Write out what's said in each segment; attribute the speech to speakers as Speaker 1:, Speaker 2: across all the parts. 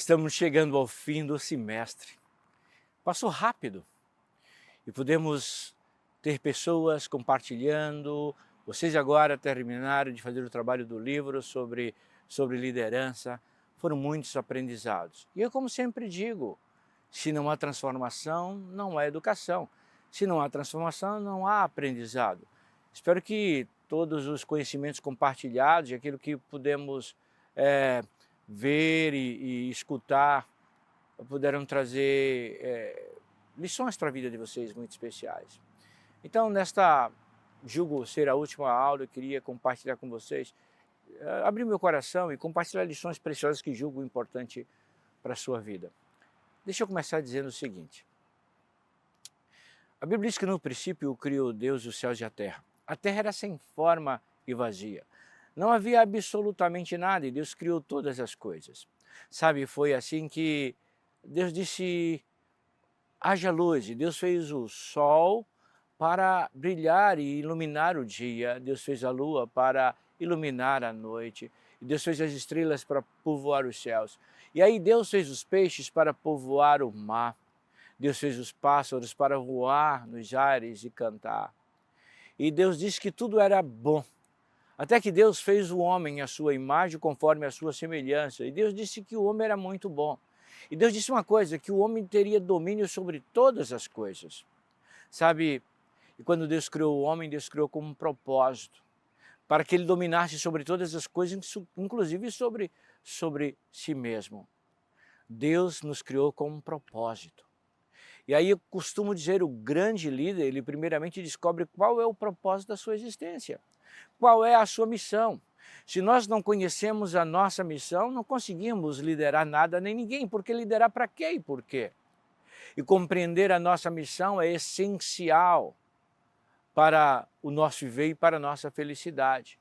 Speaker 1: Estamos chegando ao fim do semestre. Passou rápido e podemos ter pessoas compartilhando. Vocês agora terminaram de fazer o trabalho do livro sobre liderança. Foram muitos aprendizados. E eu, como sempre digo, se não há transformação, não há educação. Se não há transformação, não há aprendizado. Espero que todos os conhecimentos compartilhados e aquilo que pudemos ver e escutar puderam trazer lições para a vida de vocês muito especiais. Então, julgo ser a última aula, eu queria compartilhar com vocês, abrir meu coração e compartilhar lições preciosas que julgo importante para a sua vida. Deixa eu começar dizendo o seguinte. A Bíblia diz que no princípio criou Deus os céus e a terra. A terra era sem forma e vazia. Não havia absolutamente nada e Deus criou todas as coisas. Sabe, foi assim que Deus disse, haja luz, e Deus fez o sol para brilhar e iluminar o dia. Deus fez a lua para iluminar a noite. E Deus fez as estrelas para povoar os céus. E aí Deus fez os peixes para povoar o mar. Deus fez os pássaros para voar nos ares e cantar. E Deus disse que tudo era bom. Até que Deus fez o homem à sua imagem, conforme a sua semelhança. E Deus disse que o homem era muito bom. E Deus disse uma coisa, que o homem teria domínio sobre todas as coisas. Sabe, e quando Deus criou o homem, Deus criou com um propósito. Para que ele dominasse sobre todas as coisas, inclusive sobre si mesmo. Deus nos criou com um propósito. E aí eu costumo dizer, o grande líder, ele primeiramente descobre qual é o propósito da sua existência. Qual é a sua missão? Se nós não conhecemos a nossa missão, não conseguimos liderar nada nem ninguém, porque liderar para quê e por quê? E compreender a nossa missão é essencial para o nosso viver e para a nossa felicidade.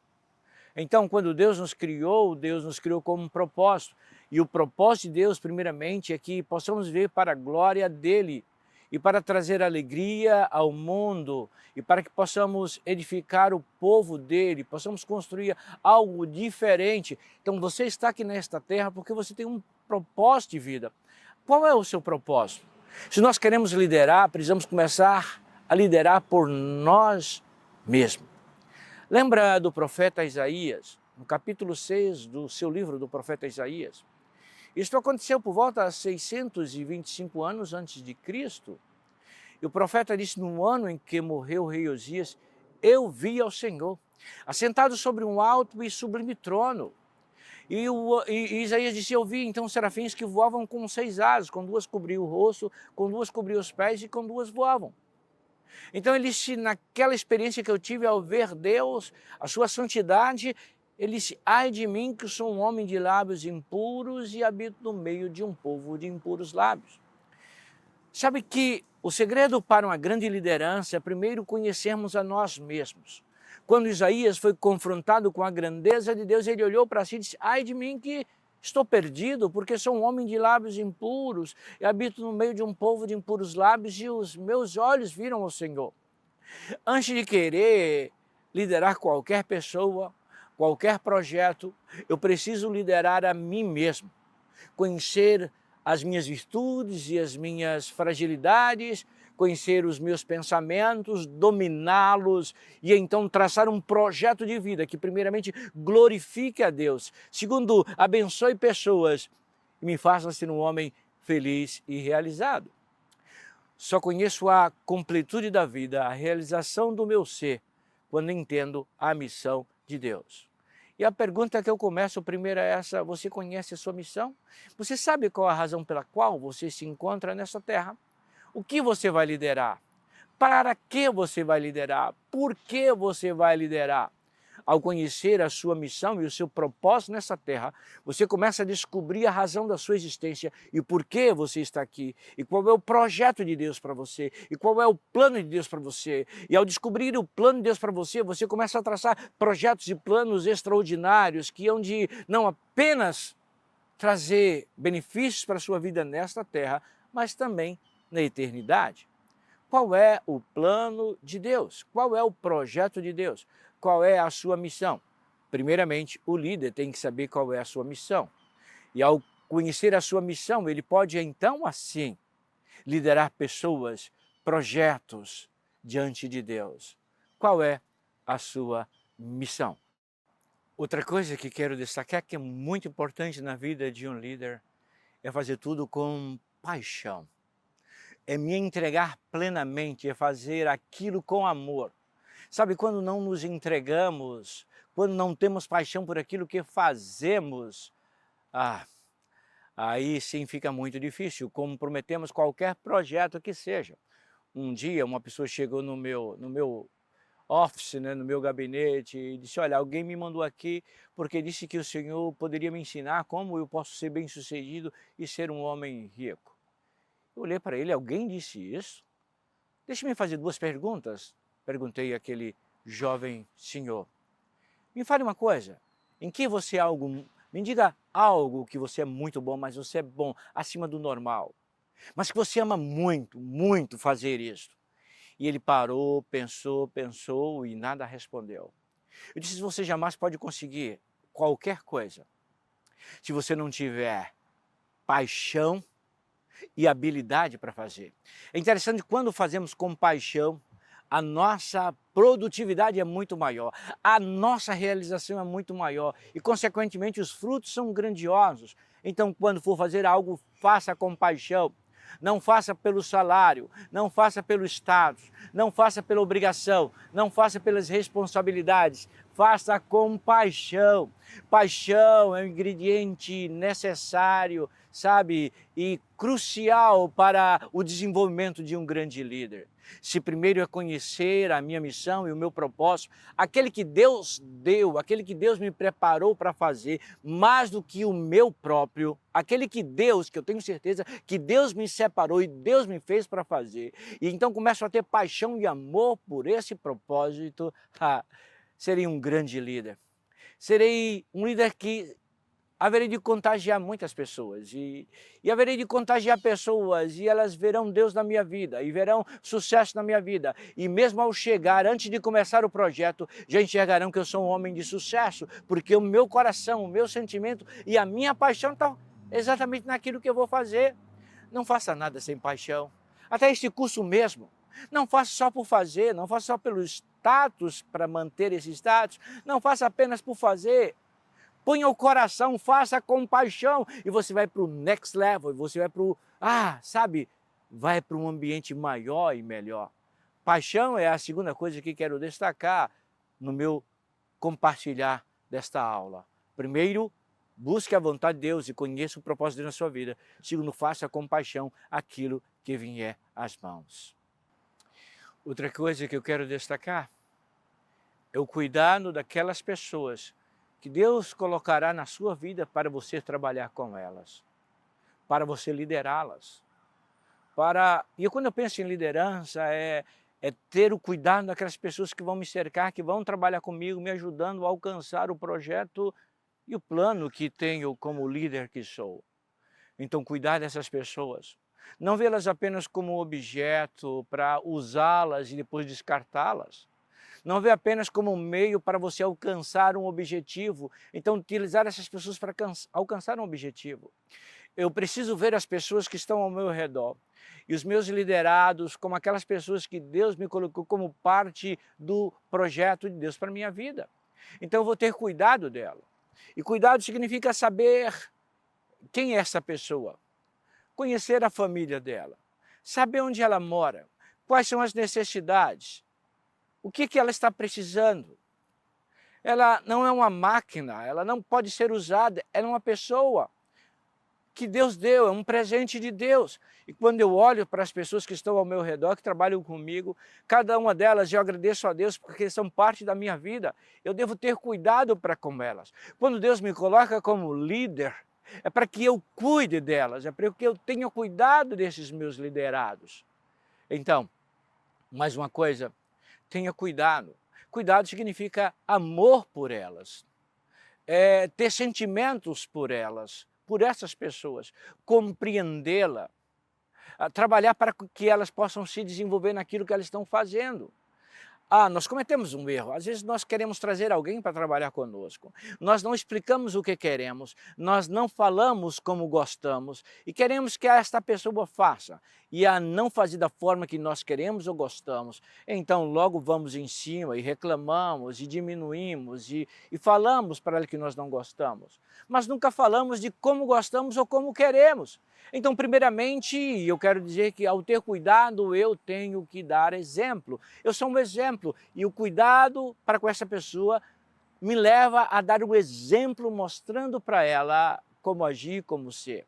Speaker 1: Então, quando Deus nos criou como um propósito. E o propósito de Deus, primeiramente, é que possamos viver para a glória dEle e para trazer alegria ao mundo e para que possamos edificar o povo dEle, possamos construir algo diferente. Então, você está aqui nesta terra porque você tem um propósito de vida. Qual é o seu propósito? Se nós queremos liderar, precisamos começar a liderar por nós mesmos. Lembra do profeta Isaías, no capítulo 6 do seu livro do profeta Isaías? Isso aconteceu por volta de 625 anos antes de Cristo. E o profeta disse, no ano em que morreu o rei Osias, eu vi ao Senhor, assentado sobre um alto e sublime trono. E Isaías disse, eu vi então serafins que voavam com 6 asas, com 2 cobriam o rosto, com 2 cobriam os pés e com 2 voavam. Então ele disse, naquela experiência que eu tive ao ver Deus, a sua santidade, ele disse, ai de mim que sou um homem de lábios impuros e habito no meio de um povo de impuros lábios. Sabe que o segredo para uma grande liderança é primeiro conhecermos a nós mesmos. Quando Isaías foi confrontado com a grandeza de Deus, ele olhou para si e disse, ai de mim que estou perdido, porque sou um homem de lábios impuros e habito no meio de um povo de impuros lábios e os meus olhos viram o Senhor. Antes de querer liderar qualquer pessoa, qualquer projeto, eu preciso liderar a mim mesmo, conhecer as minhas virtudes e as minhas fragilidades, conhecer os meus pensamentos, dominá-los e então traçar um projeto de vida que primeiramente glorifique a Deus, segundo, abençoe pessoas e me faça ser um homem feliz e realizado. Só conheço a completude da vida, a realização do meu ser, quando entendo a missão de Deus. E a pergunta que eu começo primeiro é essa, você conhece a sua missão? Você sabe qual a razão pela qual você se encontra nessa terra? O que você vai liderar? Para que você vai liderar? Por que você vai liderar? Ao conhecer a sua missão e o seu propósito nessa terra, você começa a descobrir a razão da sua existência e por que você está aqui, e qual é o projeto de Deus para você, e qual é o plano de Deus para você. E ao descobrir o plano de Deus para você, você começa a traçar projetos e planos extraordinários que hão de não apenas trazer benefícios para a sua vida nesta terra, mas também na eternidade. Qual é o plano de Deus? Qual é o projeto de Deus? Qual é a sua missão? Primeiramente, o líder tem que saber qual é a sua missão. E ao conhecer a sua missão, ele pode então assim liderar pessoas, projetos diante de Deus. Qual é a sua missão? Outra coisa que quero destacar que é muito importante na vida de um líder é fazer tudo com paixão. É me entregar plenamente, é fazer aquilo com amor. Sabe, quando não nos entregamos, quando não temos paixão por aquilo que fazemos, aí sim fica muito difícil, comprometemos qualquer projeto que seja. Um dia uma pessoa chegou no meu office, né, no meu gabinete, e disse: olha, alguém me mandou aqui porque disse que o senhor poderia me ensinar como eu posso ser bem-sucedido e ser um homem rico. Eu olhei para ele: alguém disse isso? Deixe-me fazer duas perguntas, perguntei àquele jovem senhor. Me fale uma coisa, em que você é algo, me diga algo que você é muito bom, mas você é bom acima do normal, mas que você ama muito, muito fazer isso. E ele parou, pensou e nada respondeu. Eu disse: você jamais pode conseguir qualquer coisa se você não tiver paixão e habilidade para fazer. É interessante, quando fazemos com paixão, a nossa produtividade é muito maior, a nossa realização é muito maior e, consequentemente, os frutos são grandiosos. Então, quando for fazer algo, faça com paixão. Não faça pelo salário, não faça pelo status, não faça pela obrigação, não faça pelas responsabilidades, faça com paixão. Paixão é um ingrediente necessário, sabe, e crucial para o desenvolvimento de um grande líder. Se primeiro é conhecer a minha missão e o meu propósito, aquele que Deus deu, aquele que Deus me preparou para fazer, mais do que o meu próprio, aquele que eu tenho certeza que Deus me separou e Deus me fez para fazer, e então começo a ter paixão e amor por esse propósito, serei um grande líder. Serei um líder que haverei de contagiar muitas pessoas e haverei de contagiar pessoas e elas verão Deus na minha vida e verão sucesso na minha vida. E mesmo ao chegar, antes de começar o projeto, já enxergarão que eu sou um homem de sucesso, porque o meu coração, o meu sentimento e a minha paixão estão exatamente naquilo que eu vou fazer. Não faça nada sem paixão. Até este curso mesmo. Não faça só por fazer, não faça só pelo status, para manter esse status. Não faça apenas por fazer. Ponha o coração, faça com paixão e você vai para o next level, você vai para o, vai para um ambiente maior e melhor. Paixão é a segunda coisa que quero destacar no meu compartilhar desta aula. Primeiro, busque a vontade de Deus e conheça o propósito de Deus na sua vida. Segundo, faça com paixão aquilo que vier às mãos. Outra coisa que eu quero destacar é o cuidado daquelas pessoas que Deus colocará na sua vida para você trabalhar com elas, para você liderá-las. E quando eu penso em liderança, é ter o cuidado daquelas pessoas que vão me cercar, que vão trabalhar comigo, me ajudando a alcançar o projeto e o plano que tenho como líder que sou. Então, cuidar dessas pessoas. Não vê-las apenas como objeto para usá-las e depois descartá-las. Não vê apenas como um meio para você alcançar um objetivo. Então, utilizar essas pessoas para alcançar um objetivo. Eu preciso ver as pessoas que estão ao meu redor e os meus liderados como aquelas pessoas que Deus me colocou como parte do projeto de Deus para a minha vida. Então, eu vou ter cuidado dela. E cuidado significa saber quem é essa pessoa, conhecer a família dela, saber onde ela mora, quais são as necessidades, o que ela está precisando. Ela não é uma máquina, ela não pode ser usada, ela é uma pessoa que Deus deu, é um presente de Deus. E quando eu olho para as pessoas que estão ao meu redor, que trabalham comigo, cada uma delas eu agradeço a Deus porque são parte da minha vida. Eu devo ter cuidado para com elas. Quando Deus me coloca como líder, é para que eu cuide delas, é para que eu tenha cuidado desses meus liderados. Então, mais uma coisa, tenha cuidado. Cuidado significa amor por elas, ter sentimentos por elas, por essas pessoas, compreendê-la, trabalhar para que elas possam se desenvolver naquilo que elas estão fazendo. Nós cometemos um erro. Às vezes nós queremos trazer alguém para trabalhar conosco. Nós não explicamos o que queremos, nós não falamos como gostamos e queremos que esta pessoa faça. E a não fazer da forma que nós queremos ou gostamos, então logo vamos em cima e reclamamos e diminuímos e falamos para ela que nós não gostamos. Mas nunca falamos de como gostamos ou como queremos. Então, primeiramente, eu quero dizer que ao ter cuidado, eu tenho que dar exemplo. Eu sou um exemplo e o cuidado para com essa pessoa me leva a dar o exemplo mostrando para ela como agir, como ser.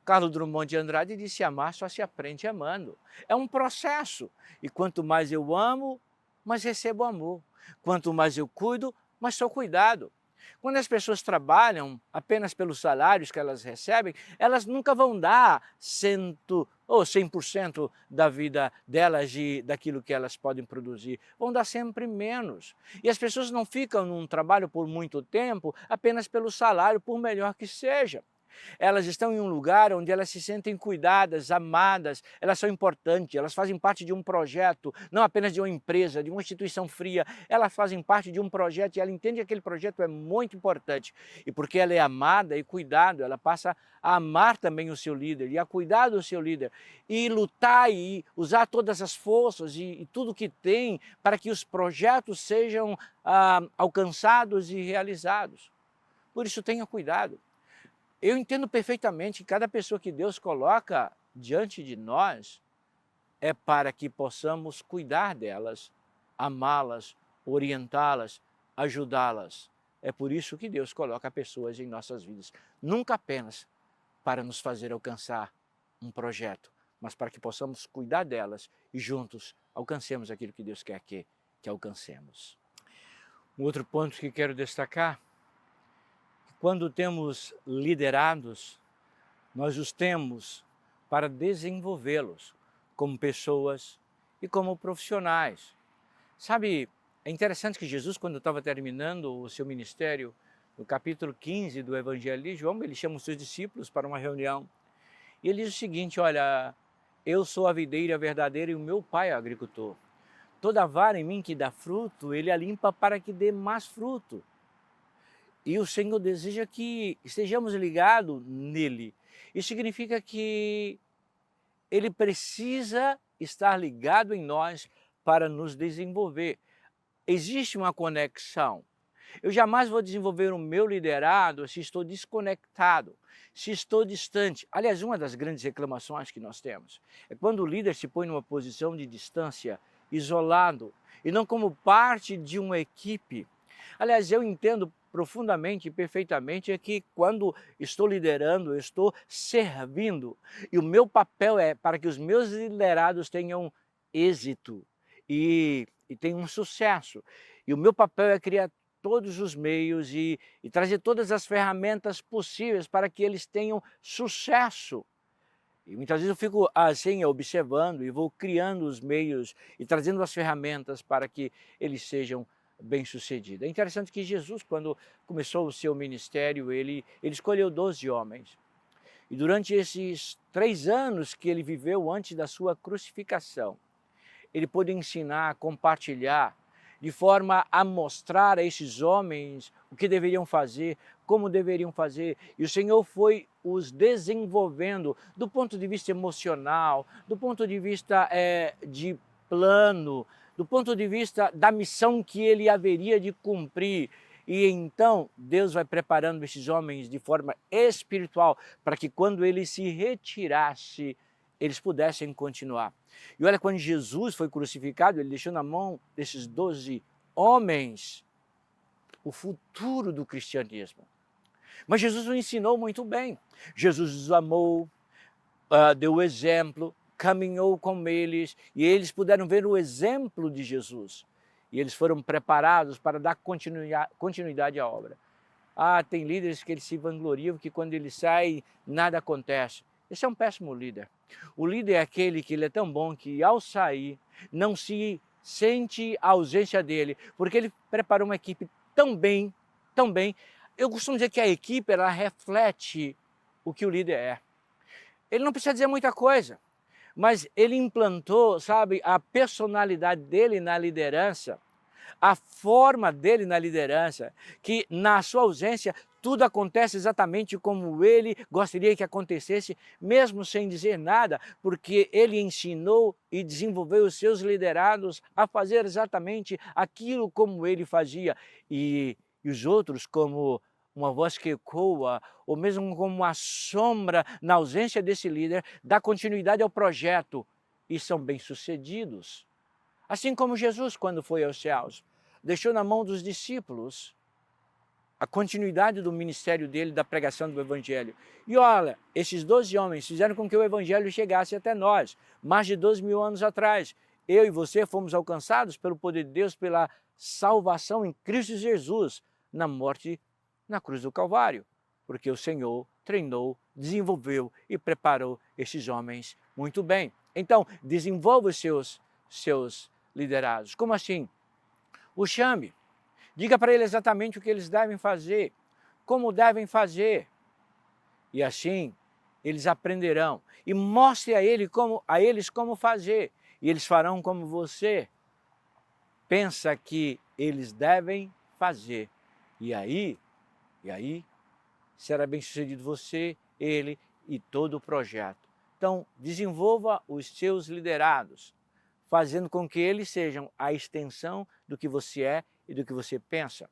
Speaker 1: Carlos Drummond de Andrade disse: amar só se aprende amando. É um processo e quanto mais eu amo, mais recebo amor. Quanto mais eu cuido, mais sou cuidado. Quando as pessoas trabalham apenas pelos salários que elas recebem, elas nunca vão dar 100% da vida delas daquilo que elas podem produzir. Vão dar sempre menos. E as pessoas não ficam num trabalho por muito tempo apenas pelo salário, por melhor que seja. Elas estão em um lugar onde elas se sentem cuidadas, amadas, elas são importantes, elas fazem parte de um projeto, não apenas de uma empresa, de uma instituição fria, elas fazem parte de um projeto e ela entende que aquele projeto é muito importante. E porque ela é amada e cuidado, ela passa a amar também o seu líder e a cuidar do seu líder e lutar e usar todas as forças e tudo que tem para que os projetos sejam alcançados e realizados. Por isso tenha cuidado. Eu entendo perfeitamente que cada pessoa que Deus coloca diante de nós é para que possamos cuidar delas, amá-las, orientá-las, ajudá-las. É por isso que Deus coloca pessoas em nossas vidas, nunca apenas para nos fazer alcançar um projeto, mas para que possamos cuidar delas e juntos alcancemos aquilo que Deus quer que alcancemos. Um outro ponto que quero destacar: quando temos liderados, nós os temos para desenvolvê-los como pessoas e como profissionais. Sabe, é interessante que Jesus, quando estava terminando o seu ministério, no capítulo 15 do Evangelho de João, ele chama os seus discípulos para uma reunião. E ele diz o seguinte: olha, eu sou a videira verdadeira e o meu pai é o agricultor. Toda vara em mim que dá fruto, ele a limpa para que dê mais fruto. E o Senhor deseja que estejamos ligados nele. Isso significa que ele precisa estar ligado em nós para nos desenvolver. Existe uma conexão. Eu jamais vou desenvolver o meu liderado se estou desconectado, se estou distante. Aliás, uma das grandes reclamações que nós temos é quando o líder se põe numa posição de distância, isolado, e não como parte de uma equipe. Aliás, eu entendo profundamente e perfeitamente é que quando estou liderando, eu estou servindo. E o meu papel é para que os meus liderados tenham êxito e tenham um sucesso. E o meu papel é criar todos os meios e trazer todas as ferramentas possíveis para que eles tenham sucesso. E muitas vezes eu fico assim, observando e vou criando os meios e trazendo as ferramentas para que eles sejam bem-sucedidos. É interessante que Jesus, quando começou o seu ministério, ele escolheu 12 homens. E durante esses 3 anos que ele viveu antes da sua crucificação, ele pôde ensinar, compartilhar, de forma a mostrar a esses homens o que deveriam fazer, como deveriam fazer. E o Senhor foi os desenvolvendo do ponto de vista emocional, do ponto de vista de plano, do ponto de vista da missão que ele haveria de cumprir. E então Deus vai preparando esses homens de forma espiritual para que quando ele se retirasse, eles pudessem continuar. E olha, quando Jesus foi crucificado, ele deixou na mão desses 12 homens o futuro do cristianismo. Mas Jesus o ensinou muito bem. Jesus os amou, deu o exemplo, caminhou com eles e eles puderam ver o exemplo de Jesus. E eles foram preparados para dar continuidade à obra. Tem líderes que eles se vangloriam que quando eles saem, nada acontece. Esse é um péssimo líder. O líder é aquele que ele é tão bom que ao sair não se sente a ausência dele, porque ele preparou uma equipe tão bem, tão bem. Eu costumo dizer que a equipe ela reflete o que o líder é. Ele não precisa dizer muita coisa, mas ele implantou, sabe, a personalidade dele na liderança, a forma dele na liderança, que na sua ausência tudo acontece exatamente como ele gostaria que acontecesse, mesmo sem dizer nada, porque ele ensinou e desenvolveu os seus liderados a fazer exatamente aquilo como ele fazia. E os outros, como uma voz que ecoa, ou mesmo como uma sombra na ausência desse líder, dá continuidade ao projeto e são bem-sucedidos. Assim como Jesus, quando foi aos céus, deixou na mão dos discípulos a continuidade do ministério dele, da pregação do Evangelho. E olha, esses 12 homens fizeram com que o Evangelho chegasse até nós, mais de 12.000 anos atrás. Eu e você fomos alcançados pelo poder de Deus, pela salvação em Cristo Jesus, na morte na cruz do Calvário, porque o Senhor treinou, desenvolveu e preparou esses homens muito bem. Então, desenvolva os seus liderados. Como assim? O chame. Diga para ele exatamente o que eles devem fazer, como devem fazer. E assim eles aprenderão. E mostre a eles como fazer. E eles farão como você pensa que eles devem fazer. E aí será bem sucedido você, ele e todo o projeto. Então, desenvolva os seus liderados, fazendo com que eles sejam a extensão do que você é e do que você pensa.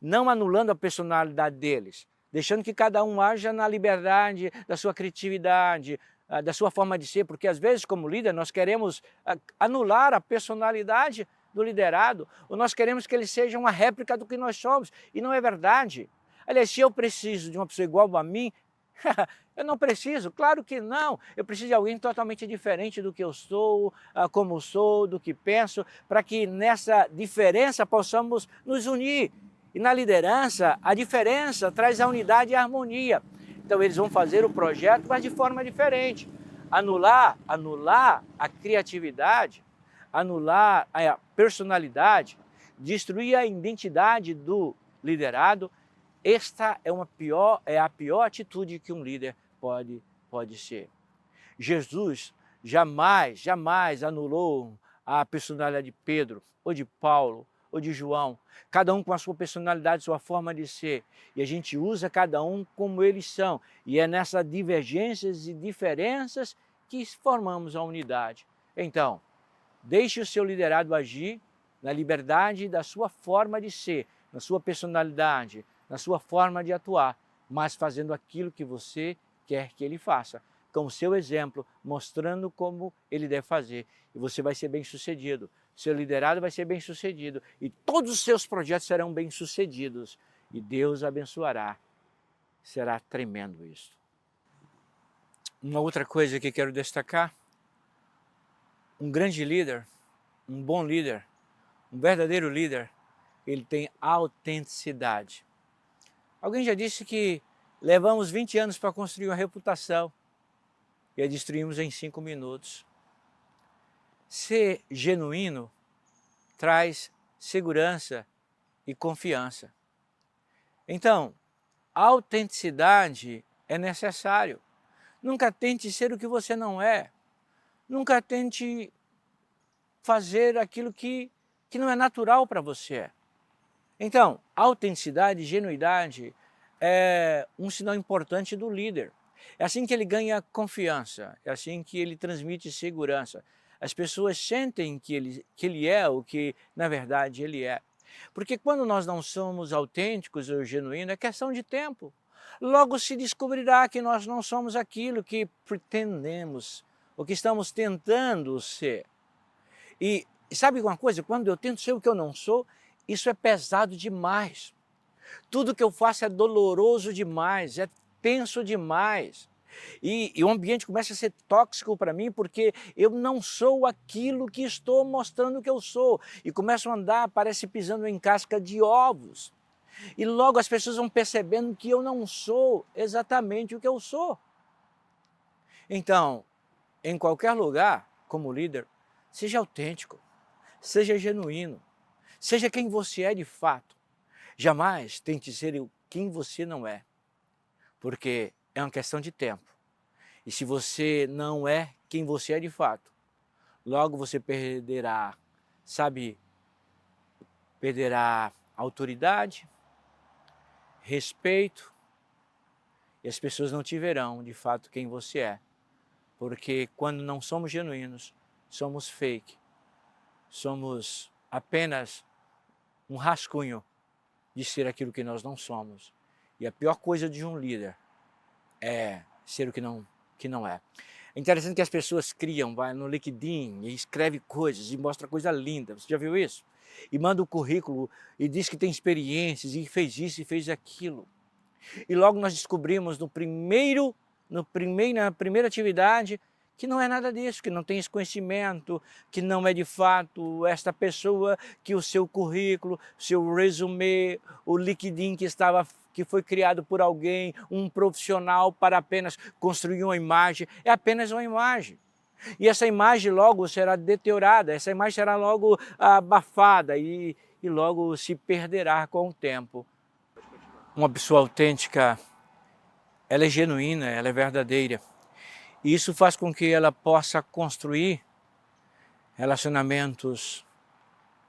Speaker 1: Não anulando a personalidade deles, deixando que cada um haja na liberdade da sua criatividade, da sua forma de ser, porque às vezes como líder nós queremos anular a personalidade do liderado, ou nós queremos que ele seja uma réplica do que nós somos, e não é verdade. Aliás, se eu preciso de uma pessoa igual a mim, eu não preciso, claro que não. Eu preciso de alguém totalmente diferente do que eu sou, como sou, do que penso, para que nessa diferença possamos nos unir. E na liderança, a diferença traz a unidade e a harmonia. Então eles vão fazer o projeto, mas de forma diferente. Anular a criatividade, anular a personalidade, destruir a identidade do liderado. Esta é a pior atitude que um líder pode ser. Jesus jamais anulou a personalidade de Pedro, ou de Paulo, ou de João. Cada um com a sua personalidade, sua forma de ser. E a gente usa cada um como eles são. E é nessas divergências e diferenças que formamos a unidade. Então, deixe o seu liderado agir na liberdade da sua forma de ser, na sua personalidade, na sua forma de atuar, mas fazendo aquilo que você quer que ele faça, com o seu exemplo, mostrando como ele deve fazer. E você vai ser bem-sucedido, seu liderado vai ser bem-sucedido e todos os seus projetos serão bem-sucedidos e Deus abençoará. Será tremendo isso. Uma outra coisa que quero destacar, um grande líder, um bom líder, um verdadeiro líder, ele tem autenticidade. Alguém já disse que levamos 20 anos para construir uma reputação e a destruímos em 5 minutos. Ser genuíno traz segurança e confiança. Então, a autenticidade é necessário. Nunca tente ser o que você não é. Nunca tente fazer aquilo que não é natural para você. Então, autenticidade e genuidade é um sinal importante do líder. É assim que ele ganha confiança, é assim que ele transmite segurança. As pessoas sentem que ele é o que, na verdade, ele é. Porque quando nós não somos autênticos ou genuínos, é questão de tempo. Logo se descobrirá que nós não somos aquilo que pretendemos, o que estamos tentando ser. E sabe uma coisa? Quando eu tento ser o que eu não sou, isso é pesado demais. Tudo que eu faço é doloroso demais, é tenso demais. E o ambiente começa a ser tóxico para mim porque eu não sou aquilo que estou mostrando que eu sou. E começo a andar, parece pisando em casca de ovos. E logo as pessoas vão percebendo que eu não sou exatamente o que eu sou. Então, em qualquer lugar, como líder, seja autêntico, seja genuíno, seja quem você é de fato. Jamais tente ser quem você não é, porque é uma questão de tempo. E se você não é quem você é de fato, logo você perderá, sabe, perderá autoridade, respeito, e as pessoas não te verão de fato quem você é. Porque quando não somos genuínos, somos fake, somos apenas um rascunho de ser aquilo que nós não somos. E a pior coisa de um líder é ser o que não é. É interessante que as pessoas criam, vai no LinkedIn e escreve coisas e mostra coisa linda. Você já viu isso? E manda o currículo e diz que tem experiências e fez isso e fez aquilo. E logo nós descobrimos na primeira atividade que não é nada disso, que não tem esse conhecimento, que não é de fato esta pessoa, que o seu currículo, seu resumê, o LinkedIn que foi criado por alguém, um profissional para apenas construir uma imagem, é apenas uma imagem. E essa imagem logo será deteriorada, essa imagem será logo abafada e logo se perderá com o tempo. Uma pessoa autêntica, ela é genuína, ela é verdadeira. E isso faz com que ela possa construir relacionamentos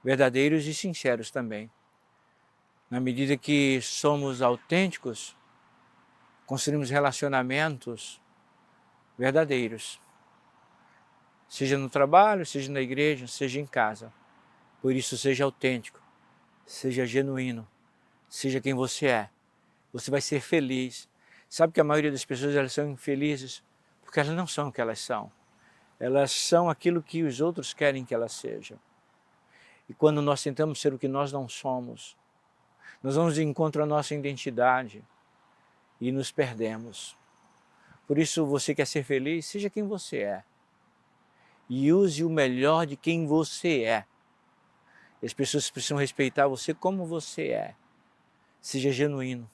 Speaker 1: verdadeiros e sinceros também. Na medida que somos autênticos, construímos relacionamentos verdadeiros. Seja no trabalho, seja na igreja, seja em casa. Por isso, seja autêntico, seja genuíno, seja quem você é. Você vai ser feliz. Sabe que a maioria das pessoas elas são infelizes porque elas não são o que elas são. Elas são aquilo que os outros querem que elas sejam. E quando nós tentamos ser o que nós não somos, nós vamos de encontro à nossa identidade e nos perdemos. Por isso, você quer ser feliz? Seja quem você é. E use o melhor de quem você é. As pessoas precisam respeitar você como você é. Seja genuíno,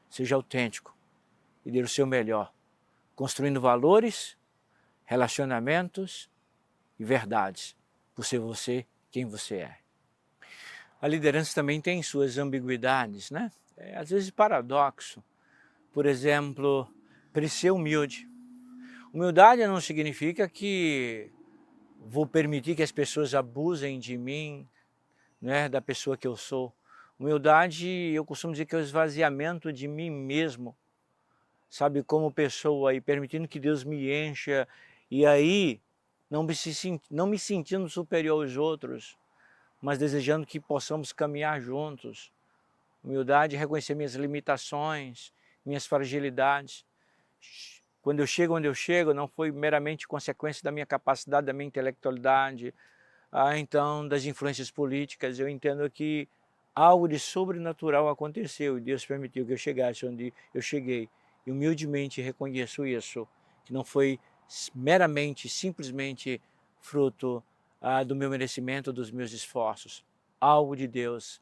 Speaker 1: seja autêntico e dê o seu melhor, construindo valores, relacionamentos e verdades, por ser você quem você é. A liderança também tem suas ambiguidades, né? Às vezes paradoxo. Por exemplo, ser humilde. Humildade não significa que vou permitir que as pessoas abusem de mim, né, da pessoa que eu sou. Humildade, eu costumo dizer que é o esvaziamento de mim mesmo, sabe, como pessoa, e permitindo que Deus me encha, e aí não me sentindo superior aos outros, mas desejando que possamos caminhar juntos. Humildade é reconhecer minhas limitações, minhas fragilidades. Quando eu chego onde eu chego, não foi meramente consequência da minha capacidade, da minha intelectualidade, então das influências políticas. Eu entendo que algo de sobrenatural aconteceu e Deus permitiu que eu chegasse onde eu cheguei. E humildemente reconheço isso, que não foi meramente, simplesmente fruto do meu merecimento, dos meus esforços. Algo de Deus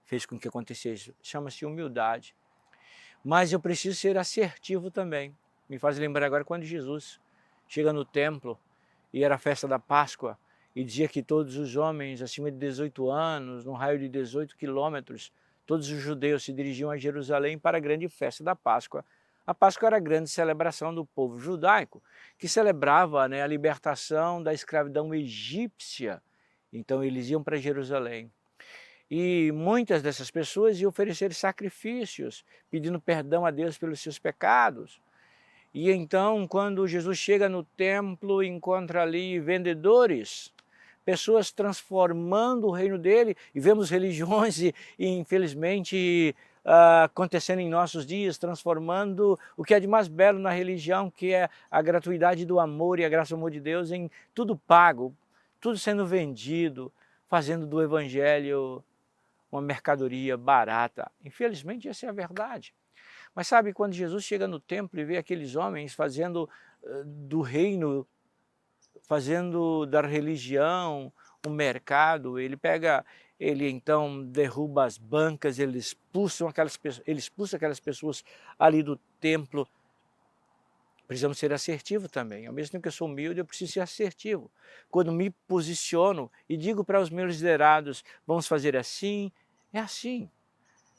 Speaker 1: fez com que acontecesse. Chama-se humildade. Mas eu preciso ser assertivo também. Me faz lembrar agora quando Jesus chega no templo e era a festa da Páscoa e dizia que todos os homens acima de 18 anos, num raio de 18 quilômetros, todos os judeus se dirigiam a Jerusalém para a grande festa da Páscoa. A Páscoa era a grande celebração do povo judaico, que celebrava, né, a libertação da escravidão egípcia. Então eles iam para Jerusalém. E muitas dessas pessoas iam oferecer sacrifícios, pedindo perdão a Deus pelos seus pecados. E então, quando Jesus chega no templo, encontra ali vendedores, pessoas transformando o reino dele, e vemos religiões, e infelizmente, acontecendo em nossos dias, transformando o que é de mais belo na religião, que é a gratuidade do amor e a graça do amor de Deus, em tudo pago, tudo sendo vendido, fazendo do evangelho uma mercadoria barata. Infelizmente, essa é a verdade. Mas sabe, quando Jesus chega no templo e vê aqueles homens fazendo do reino, fazendo da religião um mercado, ele então derruba as bancas, ele expulsa aquelas pessoas ali do templo. Precisamos ser assertivos também. Ao mesmo tempo que eu sou humilde, eu preciso ser assertivo. Quando me posiciono e digo para os meus liderados, vamos fazer assim, é assim.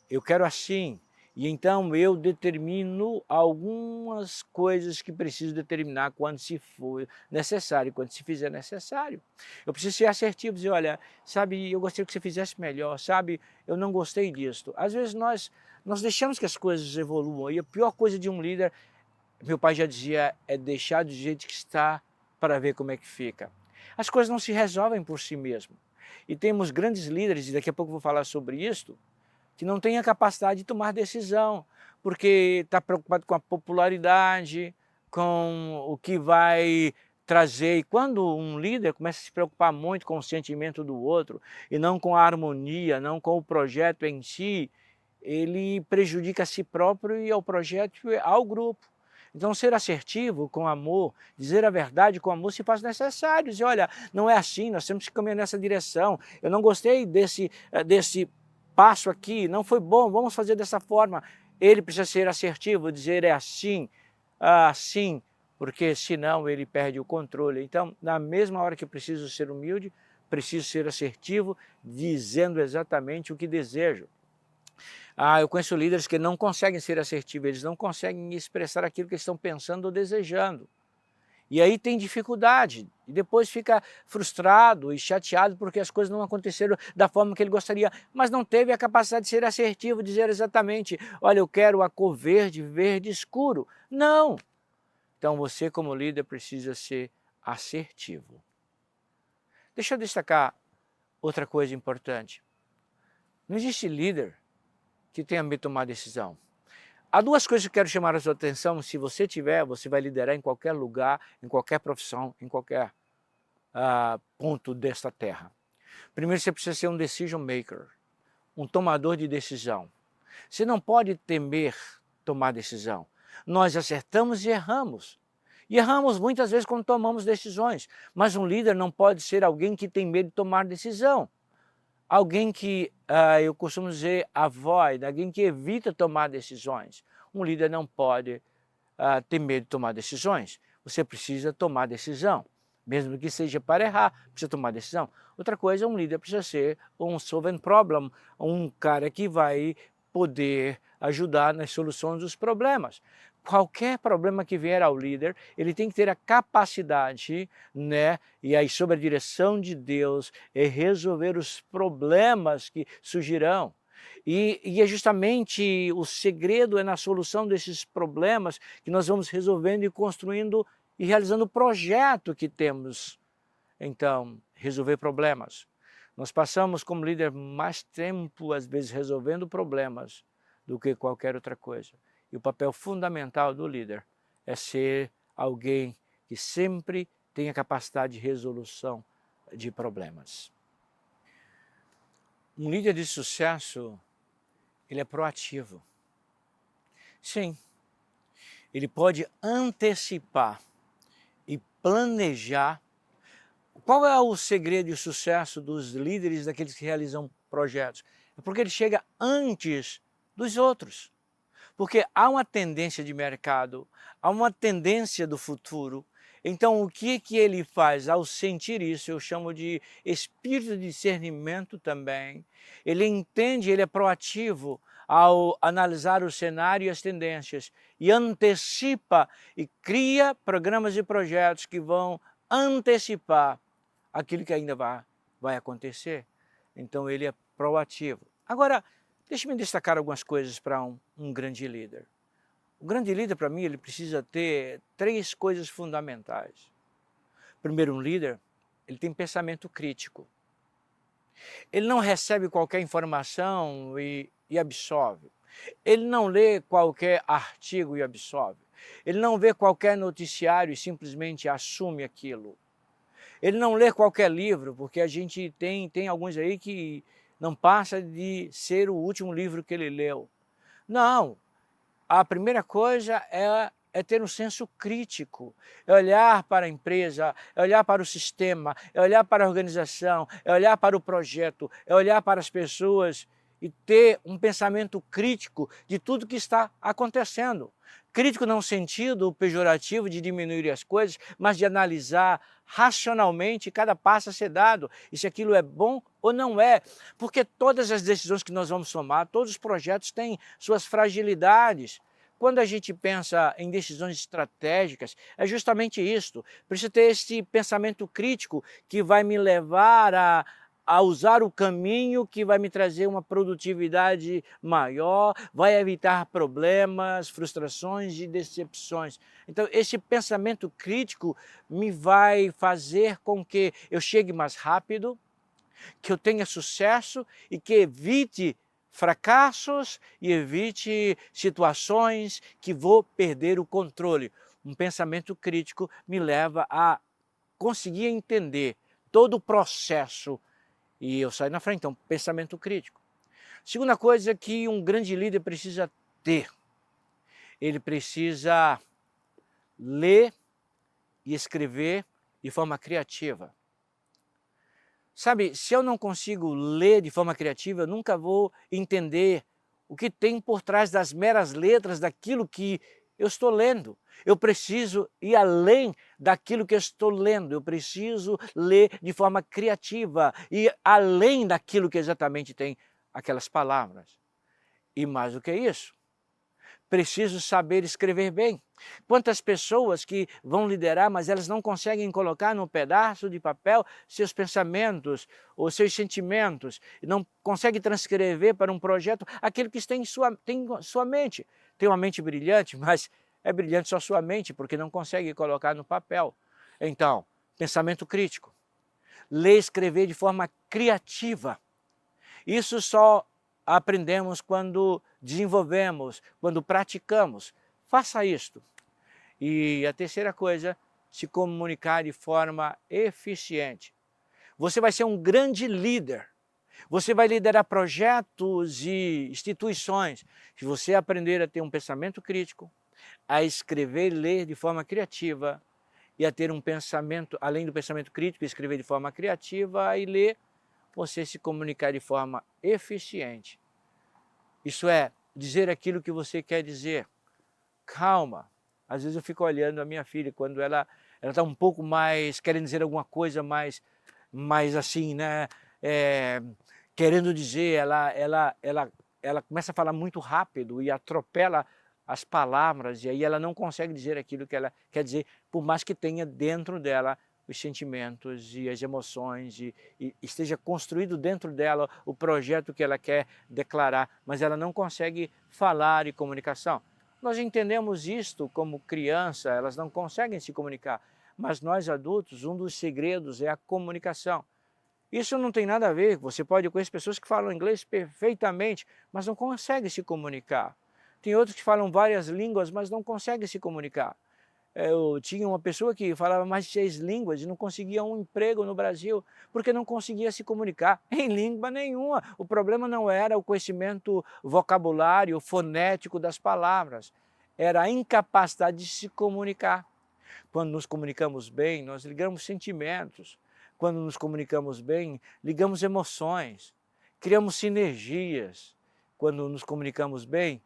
Speaker 1: Eu quero assim. E então eu determino algumas coisas que preciso determinar quando se for necessário, quando se fizer necessário. Eu preciso ser assertivo, dizer, olha, sabe, eu gostaria que você fizesse melhor, sabe, eu não gostei disso. Às vezes nós deixamos que as coisas evoluam, e a pior coisa de um líder, meu pai já dizia, é deixar do jeito que está para ver como é que fica. As coisas não se resolvem por si mesmo. E temos grandes líderes, e daqui a pouco eu vou falar sobre isso, que não tem a capacidade de tomar decisão, porque está preocupado com a popularidade, com o que vai trazer. E quando um líder começa a se preocupar muito com o sentimento do outro, e não com a harmonia, não com o projeto em si, ele prejudica a si próprio e ao projeto e ao grupo. Então, ser assertivo com amor, dizer a verdade com amor se faz necessário. Dizer, olha, não é assim, nós temos que caminhar nessa direção. Eu não gostei desse passo aqui, não foi bom, vamos fazer dessa forma. Ele precisa ser assertivo, dizer é assim, assim, porque senão ele perde o controle. Então, na mesma hora que eu preciso ser humilde, preciso ser assertivo, dizendo exatamente o que desejo. Eu conheço líderes que não conseguem ser assertivos, eles não conseguem expressar aquilo que estão pensando ou desejando. E aí tem dificuldade, e depois fica frustrado e chateado porque as coisas não aconteceram da forma que ele gostaria, mas não teve a capacidade de ser assertivo, dizer exatamente, olha, eu quero a cor verde, verde escuro. Não! Então você como líder precisa ser assertivo. Deixa eu destacar outra coisa importante. Não existe líder que tenha medo de tomar decisão. Há duas coisas que eu quero chamar a sua atenção. Se você tiver, você vai liderar em qualquer lugar, em qualquer profissão, em qualquer ponto desta terra. Primeiro, você precisa ser um decision maker, um tomador de decisão. Você não pode temer tomar decisão. Nós acertamos e erramos. E erramos muitas vezes quando tomamos decisões. Mas um líder não pode ser alguém que tem medo de tomar decisão. Alguém que, eu costumo dizer, avoid, alguém que evita tomar decisões. Um líder não pode ter medo de tomar decisões. Você precisa tomar decisão. Mesmo que seja para errar, precisa tomar decisão. Outra coisa, um líder precisa ser um solving problem, um cara que vai poder ajudar nas soluções dos problemas. Qualquer problema que vier ao líder, ele tem que ter a capacidade, né, e aí sob a direção de Deus, resolver os problemas que surgirão. E é justamente o segredo é na solução desses problemas que nós vamos resolvendo e construindo e realizando o projeto que temos. Então, resolver problemas. Nós passamos como líder mais tempo, às vezes, resolvendo problemas do que qualquer outra coisa. E o papel fundamental do líder é ser alguém que sempre tenha capacidade de resolução de problemas. Um líder de sucesso, ele é proativo. Sim, ele pode antecipar e planejar. Qual é o segredo e o sucesso dos líderes, daqueles que realizam projetos? É porque ele chega antes dos outros. Porque há uma tendência de mercado, há uma tendência do futuro. Então, o que ele faz ao sentir isso? Eu chamo de espírito de discernimento também. Ele entende, ele é proativo ao analisar o cenário e as tendências e antecipa e cria programas e projetos que vão antecipar aquilo que ainda vai acontecer. Então, ele é proativo. Agora, deixe-me destacar algumas coisas para um grande líder. O grande líder, para mim, ele precisa ter três coisas fundamentais. Primeiro, um líder, ele tem pensamento crítico. Ele não recebe qualquer informação e absorve. Ele não lê qualquer artigo e absorve. Ele não vê qualquer noticiário e simplesmente assume aquilo. Ele não lê qualquer livro, porque a gente tem alguns aí que não passa de ser o último livro que ele leu. Não, a primeira coisa é ter um senso crítico, é olhar para a empresa, é olhar para o sistema, é olhar para a organização, é olhar para o projeto, é olhar para as pessoas e ter um pensamento crítico de tudo que está acontecendo. Crítico não no sentido pejorativo de diminuir as coisas, mas de analisar racionalmente cada passo a ser dado, e se aquilo é bom ou não é. Porque todas as decisões que nós vamos tomar, todos os projetos têm suas fragilidades. Quando a gente pensa em decisões estratégicas, é justamente isso. Precisa ter esse pensamento crítico que vai me levar a usar o caminho que vai me trazer uma produtividade maior, vai evitar problemas, frustrações e decepções. Então, esse pensamento crítico me vai fazer com que eu chegue mais rápido, que eu tenha sucesso e que evite fracassos e evite situações que vou perder o controle. Um pensamento crítico me leva a conseguir entender todo o processo e eu saio na frente. Então, pensamento crítico. Segunda coisa que um grande líder precisa ter, ele precisa ler e escrever de forma criativa. Sabe, se eu não consigo ler de forma criativa, eu nunca vou entender o que tem por trás das meras letras daquilo que eu estou lendo. Eu preciso ir além daquilo que eu estou lendo, eu preciso ler de forma criativa e além daquilo que exatamente tem aquelas palavras. E mais do que isso, preciso saber escrever bem. Quantas pessoas que vão liderar, mas elas não conseguem colocar num pedaço de papel seus pensamentos ou seus sentimentos, não conseguem transcrever para um projeto aquilo que tem em sua mente. Tem uma mente brilhante, mas é brilhante só sua mente, porque não consegue colocar no papel. Então, pensamento crítico. Ler e escrever de forma criativa. Isso só aprendemos quando desenvolvemos, quando praticamos. Faça isto. E a terceira coisa, se comunicar de forma eficiente. Você vai ser um grande líder. Você vai liderar projetos e instituições. Se você aprender a ter um pensamento crítico, a escrever e ler de forma criativa, e a ter um pensamento, além do pensamento crítico, escrever de forma criativa e ler, você se comunicar de forma eficiente. Isso é, dizer aquilo que você quer dizer. Calma. Às vezes eu fico olhando a minha filha, quando ela está um pouco mais, querendo dizer alguma coisa mais assim, né? Querendo dizer, ela começa a falar muito rápido e atropela as palavras, e aí ela não consegue dizer aquilo que ela quer dizer, por mais que tenha dentro dela os sentimentos e as emoções e esteja construído dentro dela o projeto que ela quer declarar, mas ela não consegue falar e comunicação. Nós entendemos isto como criança, elas não conseguem se comunicar, mas nós adultos, um dos segredos é a comunicação. Isso não tem nada a ver, você pode conhecer pessoas que falam inglês perfeitamente, mas não conseguem se comunicar. Tem outros que falam várias línguas, mas não conseguem se comunicar. Eu tinha uma pessoa que falava mais de 6 línguas e não conseguia um emprego no Brasil, porque não conseguia se comunicar em língua nenhuma. O problema não era o conhecimento vocabulário, fonético das palavras, era a incapacidade de se comunicar. Quando nos comunicamos bem, nós ligamos sentimentos. Quando nos comunicamos bem, ligamos emoções, criamos sinergias. Quando nos comunicamos bem,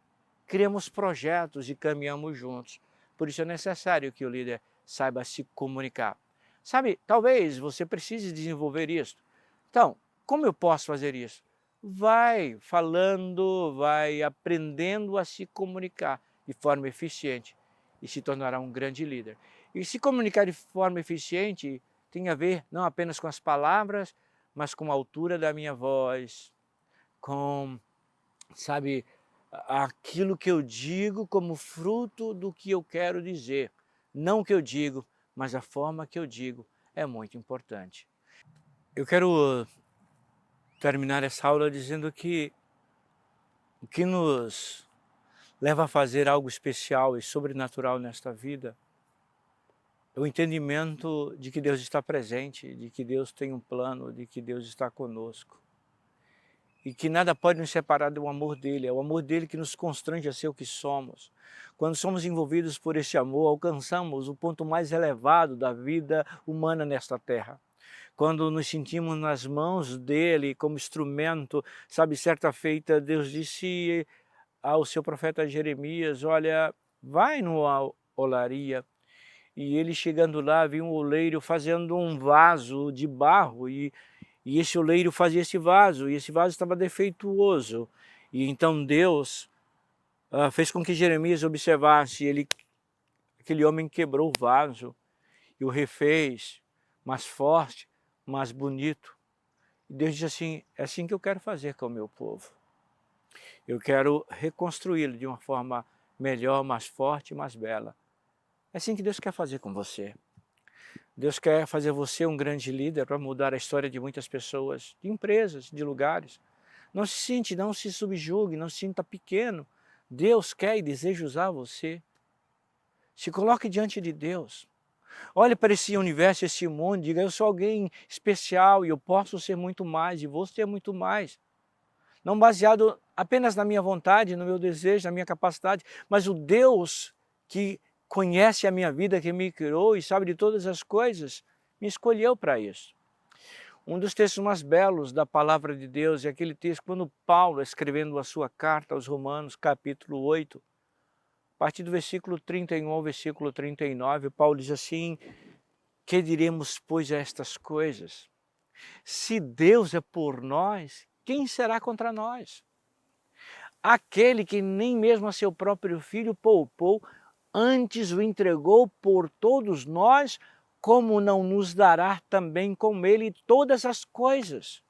Speaker 1: criamos projetos e caminhamos juntos. Por isso é necessário que o líder saiba se comunicar. Sabe, talvez você precise desenvolver isso. Então, como eu posso fazer isso? Vai falando, vai aprendendo a se comunicar de forma eficiente e se tornará um grande líder. E se comunicar de forma eficiente tem a ver não apenas com as palavras, mas com a altura da minha voz, com, sabe, aquilo que eu digo como fruto do que eu quero dizer. Não o que eu digo, mas a forma que eu digo é muito importante. Eu quero terminar essa aula dizendo que o que nos leva a fazer algo especial e sobrenatural nesta vida é o entendimento de que Deus está presente, de que Deus tem um plano, de que Deus está conosco. E que nada pode nos separar do amor dele, é o amor dele que nos constrange a ser o que somos. Quando somos envolvidos por esse amor, alcançamos o ponto mais elevado da vida humana nesta terra. Quando nos sentimos nas mãos dele como instrumento, sabe, certa feita Deus disse ao seu profeta Jeremias, olha, vai numa olaria. E ele chegando lá, viu um oleiro fazendo um vaso de barro, e esse oleiro fazia esse vaso, e esse vaso estava defeituoso. E então Deus fez com que Jeremias observasse, aquele homem quebrou o vaso e o refez mais forte, mais bonito. E Deus disse assim, é assim que eu quero fazer com o meu povo. Eu quero reconstruí-lo de uma forma melhor, mais forte, mais bela. É assim que Deus quer fazer com você. Deus quer fazer você um grande líder para mudar a história de muitas pessoas, de empresas, de lugares. Não se subjugue, não se sinta pequeno. Deus quer e deseja usar você. Se coloque diante de Deus. Olhe para esse universo, esse mundo, diga, eu sou alguém especial e eu posso ser muito mais e vou ser muito mais. Não baseado apenas na minha vontade, no meu desejo, na minha capacidade, mas o Deus que conhece a minha vida, que me criou e sabe de todas as coisas, me escolheu para isso. Um dos textos mais belos da palavra de Deus é aquele texto quando Paulo, escrevendo a sua carta aos Romanos, capítulo 8, a partir do versículo 31 ao versículo 39, Paulo diz assim, que diremos, pois, a estas coisas? Se Deus é por nós, quem será contra nós? Aquele que nem mesmo a seu próprio filho poupou, antes o entregou por todos nós, como não nos dará também com ele todas as coisas?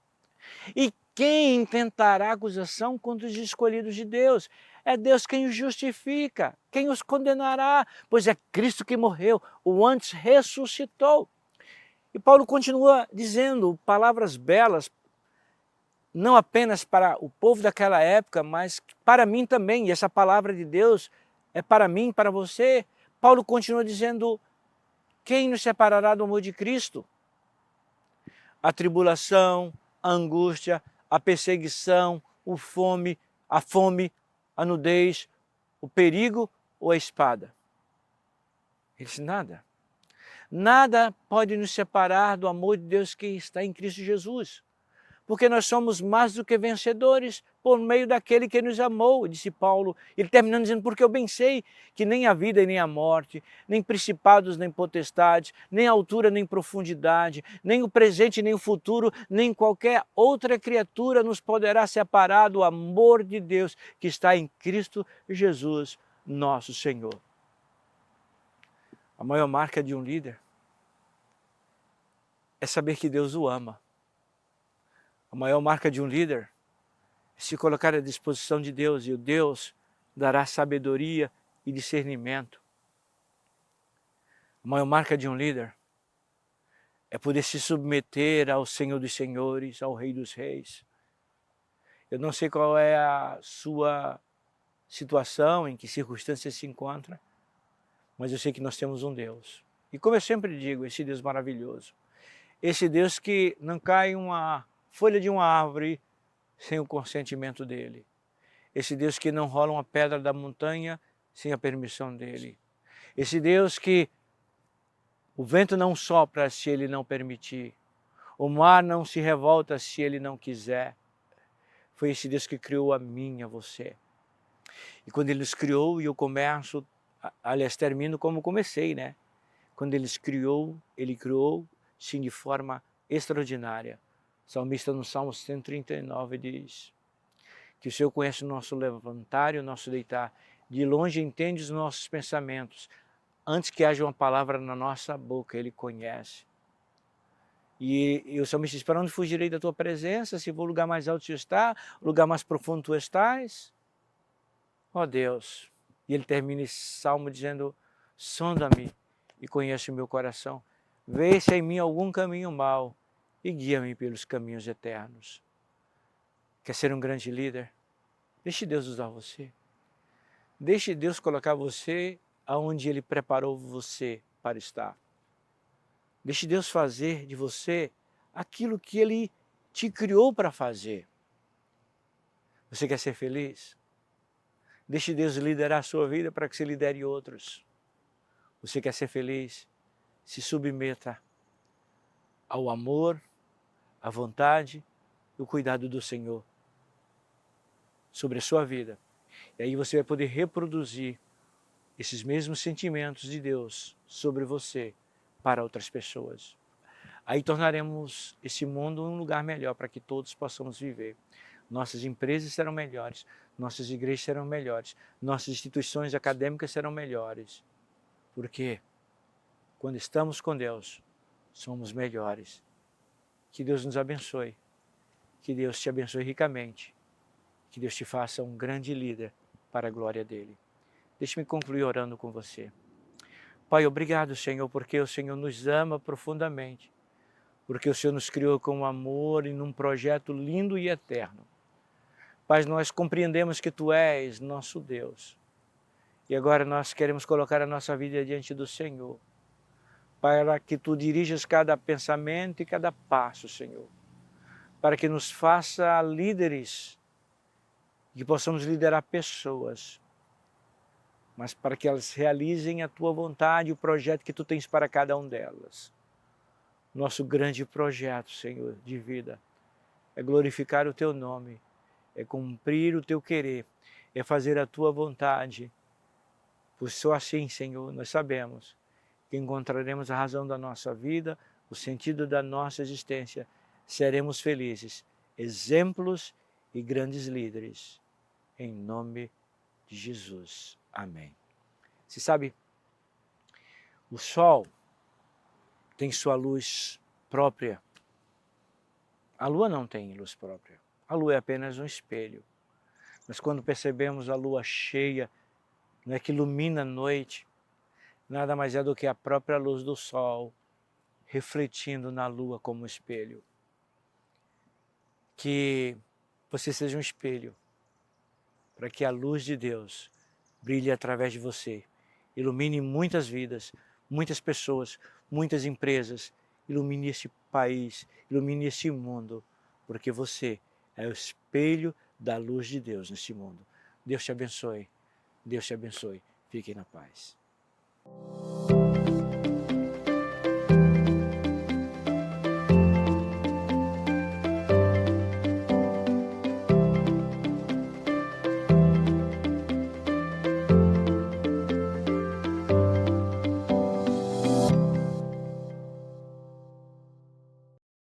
Speaker 1: E quem intentará acusação contra os escolhidos de Deus? É Deus quem os justifica, quem os condenará, pois é Cristo que morreu, o antes ressuscitou. E Paulo continua dizendo palavras belas, não apenas para o povo daquela época, mas para mim também, e essa palavra de Deus é para mim, para você. Paulo continua dizendo, quem nos separará do amor de Cristo? A tribulação, a angústia, a perseguição, a fome, a nudez, o perigo ou a espada? Ele disse, nada. Nada pode nos separar do amor de Deus que está em Cristo Jesus. Porque nós somos mais do que vencedores por meio daquele que nos amou, disse Paulo. Ele terminando dizendo, porque eu bem sei que nem a vida e nem a morte, nem principados nem potestades, nem altura nem profundidade, nem o presente nem o futuro, nem qualquer outra criatura nos poderá separar do amor de Deus que está em Cristo Jesus, nosso Senhor. A maior marca de um líder é saber que Deus o ama. A maior marca de um líder é se colocar à disposição de Deus, e o Deus dará sabedoria e discernimento. A maior marca de um líder é poder se submeter ao Senhor dos Senhores, ao Rei dos Reis. Eu não sei qual é a sua situação, em que circunstância se encontra, mas eu sei que nós temos um Deus. E como eu sempre digo, esse Deus maravilhoso, esse Deus que não cai uma folha de uma árvore sem o consentimento dele. Esse Deus que não rola uma pedra da montanha sem a permissão dele. Esse Deus que o vento não sopra se ele não permitir. O mar não se revolta se ele não quiser. Foi esse Deus que criou a mim e a você. E quando ele nos criou, e eu começo, aliás, termino como comecei, né? Quando ele criou, sim, de forma extraordinária. O salmista no Salmo 139 diz que o Senhor conhece o nosso levantar e o nosso deitar. De longe entende os nossos pensamentos. Antes que haja uma palavra na nossa boca, Ele conhece. E o salmista diz, para onde fugirei da tua presença? Se vou lugar mais alto tu está, lugar mais profundo tu estás? Ó Deus. E ele termina esse salmo dizendo, sonda-me e conhece o meu coração. Vê se há em mim algum caminho mau e guia-me pelos caminhos eternos. Quer ser um grande líder? Deixe Deus usar você. Deixe Deus colocar você aonde Ele preparou você para estar. Deixe Deus fazer de você aquilo que Ele te criou para fazer. Você quer ser feliz? Deixe Deus liderar a sua vida para que você lidere outros. Você quer ser feliz? Se submeta ao amor, à vontade e o cuidado do Senhor sobre a sua vida. E aí você vai poder reproduzir esses mesmos sentimentos de Deus sobre você para outras pessoas. Aí tornaremos esse mundo um lugar melhor para que todos possamos viver. Nossas empresas serão melhores, nossas igrejas serão melhores, nossas instituições acadêmicas serão melhores. Porque quando estamos com Deus, somos melhores. Que Deus nos abençoe, que Deus te abençoe ricamente, que Deus te faça um grande líder para a glória dele. Deixe-me concluir orando com você. Pai, obrigado, Senhor, porque o Senhor nos ama profundamente, porque o Senhor nos criou com amor e num projeto lindo e eterno. Pai, nós compreendemos que Tu és nosso Deus e agora nós queremos colocar a nossa vida diante do Senhor, para que Tu dirijas cada pensamento e cada passo, Senhor, para que nos faça líderes, que possamos liderar pessoas, mas para que elas realizem a Tua vontade e o projeto que Tu tens para cada um delas. Nosso grande projeto, Senhor, de vida, é glorificar o Teu nome, é cumprir o Teu querer, é fazer a Tua vontade. Por só assim, Senhor, nós sabemos que encontraremos a razão da nossa vida, o sentido da nossa existência, seremos felizes, exemplos e grandes líderes. Em nome de Jesus. Amém. Você sabe, o sol tem sua luz própria. A lua não tem luz própria. A lua é apenas um espelho. Mas quando percebemos a lua cheia, não é que ilumina a noite, nada mais é do que a própria luz do sol refletindo na lua como espelho. Que você seja um espelho, para que a luz de Deus brilhe através de você, ilumine muitas vidas, muitas pessoas, muitas empresas, ilumine esse país, ilumine esse mundo, porque você é o espelho da luz de Deus nesse mundo. Deus te abençoe, Deus te abençoe. Fiquem na paz.